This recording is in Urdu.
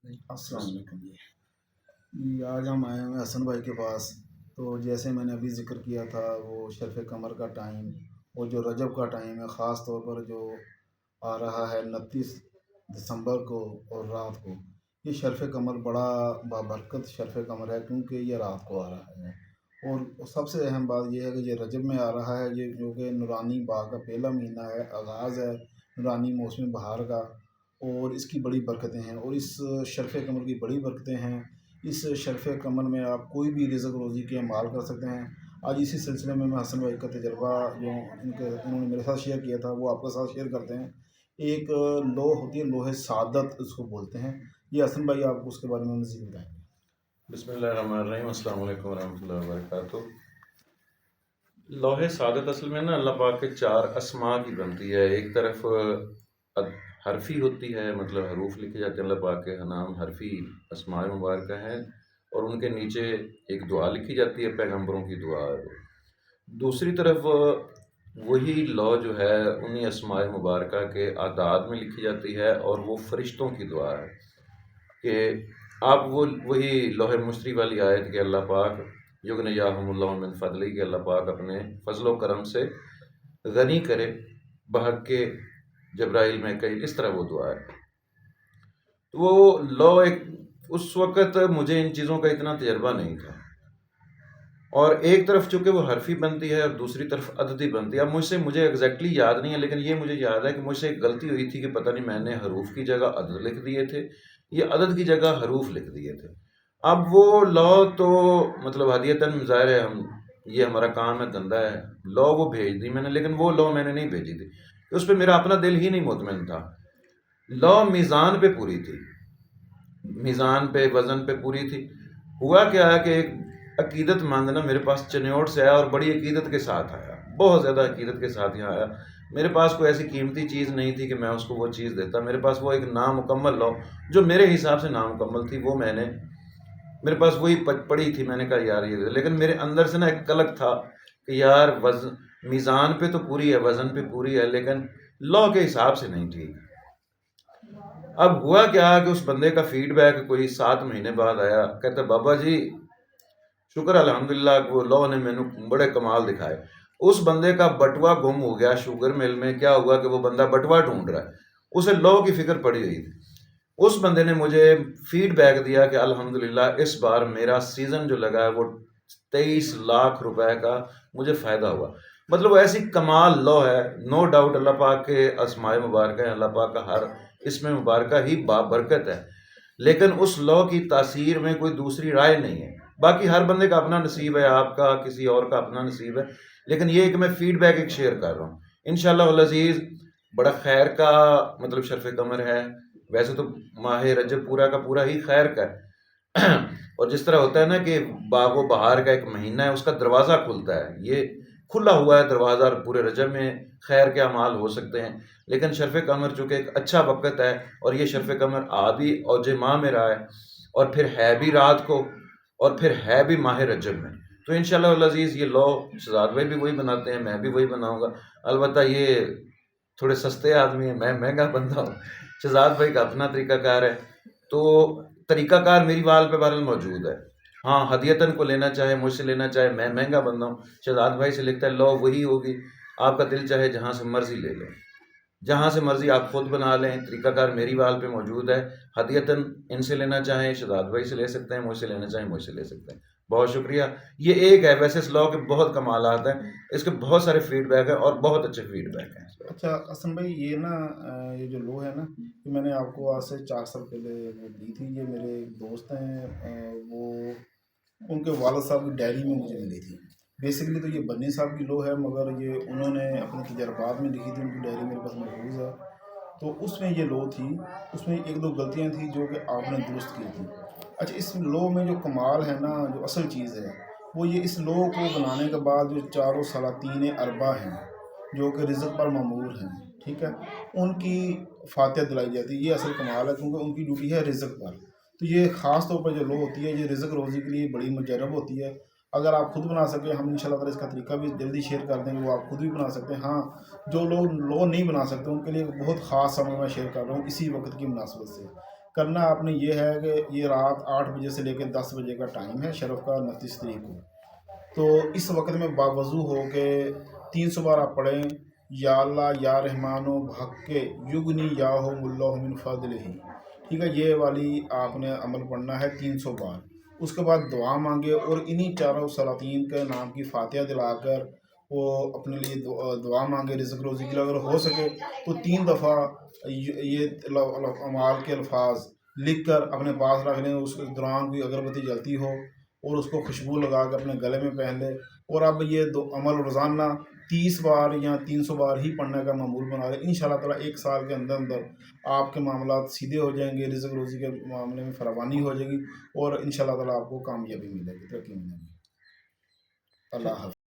السلام علیکم جی آج ہم آئے ہوئے حسن بھائی کے پاس. تو جیسے میں نے ابھی ذکر کیا تھا وہ شرف قمر کا ٹائم اور جو رجب کا ٹائم ہے، خاص طور پر جو آ رہا ہے 29 دسمبر کو اور رات کو، یہ شرف قمر بڑا بابرکت شرف قمر ہے کیونکہ یہ رات کو آ رہا ہے. اور سب سے اہم بات یہ ہے کہ یہ رجب میں آ رہا ہے، یہ جو کہ نورانی باغ کا پہلا مہینہ ہے، آغاز ہے نورانی موسم بہار کا. اور اس کی بڑی برکتیں ہیں اور اس شرف قمر کی بڑی برکتیں ہیں. اس شرف قمر میں آپ کوئی بھی رزق روزی کے اعمال کر سکتے ہیں. آج اسی سلسلے میں حسن بھائی کا تجربہ جو انہوں نے میرے ساتھ شیئر کیا تھا وہ آپ کے ساتھ شیئر کرتے ہیں. ایک لوح ہوتی ہے، لوح سعادت اس کو بولتے ہیں. یہ حسن بھائی آپ کو اس کے بارے میں مزید بتائیں گے. بسم اللہ الرحمن الرحیم. السلام علیکم ورحمۃ اللہ وبرکاتہ. لوح سعادت اصل میں نا اللہ پاک کے 4 اسماء کی بنتی ہے. ایک طرف حرفی ہوتی ہے، مطلب حروف لکھے جاتے ہیں. اللہ پاک کے نام حرفی اسماء مبارکہ ہیں اور ان کے نیچے ایک دعا لکھی جاتی ہے، پیغمبروں کی دعا. دوسری طرف وہی لوح جو ہے انہی اسماء مبارکہ کے اعداد میں لکھی جاتی ہے اور وہ فرشتوں کی دعا ہے کہ آپ وہی لوح مشتری والی آیت کہ اللہ پاک یغنیہم اللہ من فضلہ، کہ اللہ پاک اپنے فضل و کرم سے غنی کرے بحق کے جبرائیل میں کئی، اس طرح وہ دعا ہے. تو وہ لوح اس وقت مجھے ان چیزوں کا اتنا تجربہ نہیں تھا، اور ایک طرف چونکہ وہ حرفی بنتی ہے اور دوسری طرف عددی بنتی ہے. اب مجھے ایگزیکٹلی یاد نہیں ہے، لیکن یہ مجھے یاد ہے کہ مجھ سے ایک غلطی ہوئی تھی کہ پتہ نہیں میں نے حروف کی جگہ عدد لکھ دیے تھے یا عدد کی جگہ حروف لکھ دیے تھے. اب وہ لو تو مطلب ہدیتاً ظاہر ہے یہ ہمارا کام ہے، دھندا ہے. لو وہ بھیج دی میں نے، لیکن وہ لو میں نے نہیں بھیجی تھی، اس پہ میرا اپنا دل ہی نہیں مطمئن تھا. لو میزان پہ پوری تھی، میزان پہ وزن پہ پوری تھی. ہوا کیا ہے کہ ایک عقیدت مند نا میرے پاس چنیوٹ سے آیا اور بڑی عقیدت کے ساتھ آیا، بہت زیادہ عقیدت کے ساتھ یہاں آیا. میرے پاس کوئی ایسی قیمتی چیز نہیں تھی کہ میں اس کو وہ چیز دیتا. میرے پاس وہ ایک نامکمل لو جو میرے حساب سے نامکمل تھی، وہ میرے پاس وہی پڑی تھی. میں نے کہا یار یہ دے. لیکن میرے اندر سے نا ایک کلک تھا کہ یار میزان پہ تو پوری ہے، وزن پہ پوری ہے، لیکن لو کے حساب سے نہیں ٹھیک. اب ہوا کیا کہ اس بندے کا فیڈ بیک کوئی 7 مہینے بعد آیا، کہتا بابا جی شکر الحمدللہ وہ لو نے مینوں بڑے کمال دکھائے. اس بندے کا بٹوا گم ہو گیا شوگر مل میں. کیا ہوا کہ وہ بندہ بٹوا ڈھونڈ رہا ہے، اسے لو کی فکر پڑی ہوئی تھی. اس بندے نے مجھے فیڈ بیک دیا کہ الحمدللہ اس بار میرا سیزن جو لگا ہے وہ 23 لاکھ روپے کا مجھے فائدہ ہوا. مطلب وہ ایسی کمال لو ہے. نو ڈاؤٹ اللہ پاک کے اسماء مبارکہ ہیں، اللہ پاک کا ہر اسم مبارکہ ہی بابرکت ہے، لیکن اس لو کی تاثیر میں کوئی دوسری رائے نہیں ہے. باقی ہر بندے کا اپنا نصیب ہے، آپ کا کسی اور کا اپنا نصیب ہے، لیکن یہ کہ میں فیڈ بیک ایک شیئر کر رہا ہوں. انشاءاللہ العزیز بڑا خیر کا مطلب شرف قمر ہے. ویسے تو ماہ رجب پورا کا پورا ہی خیر کا ہے اور جس طرح ہوتا ہے نا کہ باغ و بہار کا ایک مہینہ ہے، اس کا دروازہ کھلتا ہے، یہ کھلا ہوا ہے دروازہ. پورے رجب میں خیر کے اعمال ہو سکتے ہیں، لیکن شرف قمر چونکہ ایک اچھا وقت ہے اور یہ شرف قمر آدھی اوج ماہ میں رہا ہے اور پھر ہے بھی رات کو اور پھر ہے بھی ماہ رجب میں، تو انشاءاللہ العزیز یہ لو شہزاد بھائی بھی وہی بناتے ہیں، میں بھی وہی بناؤں گا. البتہ یہ تھوڑے سستے آدمی ہیں، میں مہنگا بندہ ہوں. شہزاد بھائی کا اپنا طریقہ کار ہے، تو طریقہ کار میری وال پہ بہرحال موجود ہے. ہاں ہدیتاً کو لینا چاہے مجھ سے لینا چاہے، میں مہنگا بندہ ہوں. شہزاد بھائی سے لکھتا ہے لو وہی ہوگی، آپ کا دل چاہے جہاں سے مرضی لے لیں، جہاں سے مرضی آپ خود بنا لیں. طریقہ کار میری وال پہ موجود ہے. ہدیتاً ان سے لینا چاہیں شہزاد بھائی سے لے سکتے ہیں، مجھ سے لینا چاہیں مجھ سے لے سکتے ہیں. بہت شکریہ. یہ ایک ہے، ویسے اس لاء کے بہت کمالات ہیں، اس کے بہت سارے فیڈ بیک ہیں اور بہت اچھے فیڈ بیک ہیں. اچھا حسن بھائی، یہ نا یہ جو لو ہے نا، یہ میں نے آپ کو آج سے 4 سال پہلے وہ دی تھی. یہ میرے ایک دوست ہیں، وہ ان کے والد صاحب کی ڈائری میں مجھے ملی تھی. بیسیکلی تو یہ بنی صاحب کی لو ہے، مگر یہ انہوں نے اپنے تجربات میں لکھی تھی. ان کی ڈائری میرے پاس محفوظ ہے. تو اس میں یہ لو تھی، اس میں 1-2 غلطیاں تھیں جو کہ آپ نے درست کی تھیں. اچھا، اس لو میں جو کمال ہے نا، جو اصل چیز ہے وہ یہ اس لو کو بنانے کے بعد جو 4 سلاطین اربع ہیں جو کہ رزق پر معمور ہیں، ٹھیک ہے، ان کی فاتحہ دلائی جاتی ہے. یہ اصل کمال ہے کیونکہ ان کی ڈیوٹی ہے رزق پر. تو یہ خاص طور پر جو لو ہوتی ہے یہ رزق روزی کے لیے بڑی مجرب ہوتی ہے. اگر آپ خود بنا سکیں، ہم انشاءاللہ تعالیٰ اس کا طریقہ بھی جلدی شیئر کر دیں گے، وہ آپ خود بھی بنا سکتے ہیں. ہاں، جو لوگ لو نہیں بنا سکتے ان کے لیے بہت خاص عمل میں شیئر کر رہا ہوں اسی وقت کی مناسبت سے. کرنا آپ نے یہ ہے کہ یہ رات 8 بجے سے لے کے 10 بجے کا ٹائم ہے شرف کا 29 تاریخ کو. تو اس وقت میں باوضو ہو کے 300 بار آپ پڑھیں، یا اللہ یا رحمان و بحق کے یغنی یا ہو اللہ من فضلہ. ٹھیک ہے، یہ والی آپ نے عمل پڑھنا ہے 300 بار. اس کے بعد دعا مانگے اور انہی چاروں سلاطین کے نام کی فاتحہ دلا کر وہ اپنے لیے دعا مانگے رزق روزی کے لیے. اگر ہو سکے تو 3 دفعہ یہ اعمال کے الفاظ لکھ کر اپنے پاس رکھ لیں. اس کے دوران کوئی اگربتی جلتی ہو اور اس کو خوشبو لگا کے اپنے گلے میں پہن لے. اور اب یہ عمل روزانہ 30 بار یا 300 بار ہی پڑھنے کا معمول بنا لیں. ان شاء اللہ تعالیٰ 1 سال کے اندر اندر آپ کے معاملات سیدھے ہو جائیں گے، رزق روزی کے معاملے میں فراوانی ہو جائے گی، اور ان شاء اللہ تعالیٰ آپ کو کامیابی ملے گی، ترقی ملے گی. اللہ حافظ.